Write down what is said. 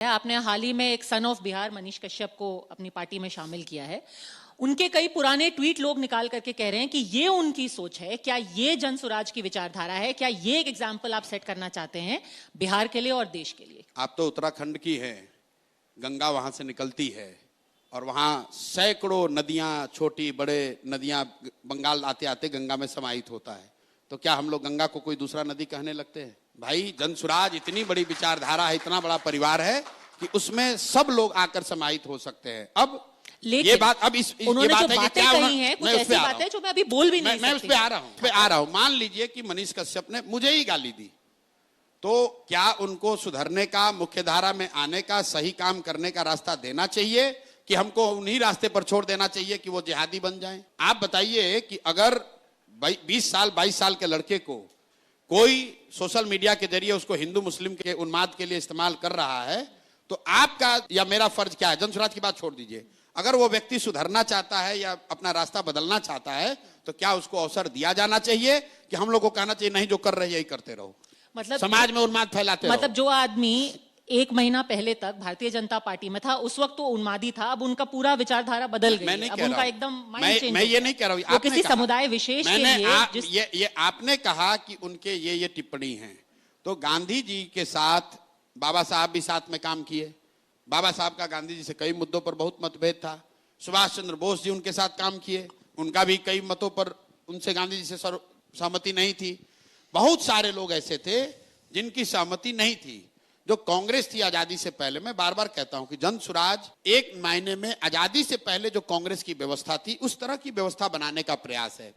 आपने हाल ही में एक सन ऑफ बिहार मनीष कश्यप को अपनी पार्टी में शामिल किया है। उनके कई पुराने ट्वीट लोग निकाल करके कह रहे हैं कि ये उनकी सोच है। क्या ये जनसुराज की विचारधारा है? क्या ये एक एग्जाम्पल आप सेट करना चाहते हैं बिहार के लिए और देश के लिए? आप तो उत्तराखंड की है, गंगा वहां से निकलती है और वहां सैकड़ों नदियां, छोटी बड़े नदियां बंगाल आते आते गंगा में समाहित होता है। तो क्या हम लोग गंगा को कोई दूसरा नदी कहने लगते हैं? भाई, जनसुराज इतनी बड़ी विचारधारा है, इतना बड़ा परिवार है कि उसमें सब लोग आकर समाहित हो सकते हैं। अब ये बात, अब उन्होंने ये बात जो है कि बातें क्या कही हैं, कुछ ऐसी बातें जो मैं अभी बोल भी नहीं सकती। मैं उस पे आ रहा हूं। मान लीजिए कि मनीष कश्यप ने मुझे ही गाली दी, तो क्या उनको सुधरने का, मुख्यधारा में आने का, सही काम करने का रास्ता देना चाहिए कि हमको उन्हीं रास्ते पर छोड़ देना चाहिए कि वो जिहादी बन जाएं? आप बताइए कि अगर 20 साल 22 साल के लड़के को कोई सोशल मीडिया के जरिए उसको हिंदू मुस्लिम के उन्माद के लिए इस्तेमाल कर रहा है, तो आपका या मेरा फर्ज क्या है? जनसुराज की बात छोड़ दीजिए, अगर वो व्यक्ति सुधरना चाहता है या अपना रास्ता बदलना चाहता है, तो क्या उसको अवसर दिया जाना चाहिए कि हम लोग को कहना चाहिए नहीं, जो कर रहे हैं यही करते रहो, मतलब समाज में उन्माद फैलाते रहो? मतलब जो आदमी 1 महीना पहले तक भारतीय जनता पार्टी में था, उस वक्त तो उन्मादी था, अब उनका पूरा विचारधारा बदल गई है। अब उनका एकदम माइंड चेंज। मैं ये नहीं कह रहा हूं, वो किसी समुदाय विशेष के लिए ये आपने कहा कि उनके ये टिप्पणी है, तो गांधी जी के साथ बाबा साहब भी साथ में काम किए। बाबा साहब का गांधी जी से कई मुद्दों पर बहुत मतभेद था। सुभाष चंद्र बोस जी उनके साथ काम किए, उनका भी कई मतों पर उनसे गांधी जी से सहमति नहीं थी। बहुत सारे लोग ऐसे थे जिनकी सहमति नहीं थी। जो कांग्रेस थी आजादी से पहले, मैं बार बार कहता हूं कि जनसुराज एक मायने में आजादी से पहले जो कांग्रेस की व्यवस्था थी, उस तरह की व्यवस्था बनाने का प्रयास है।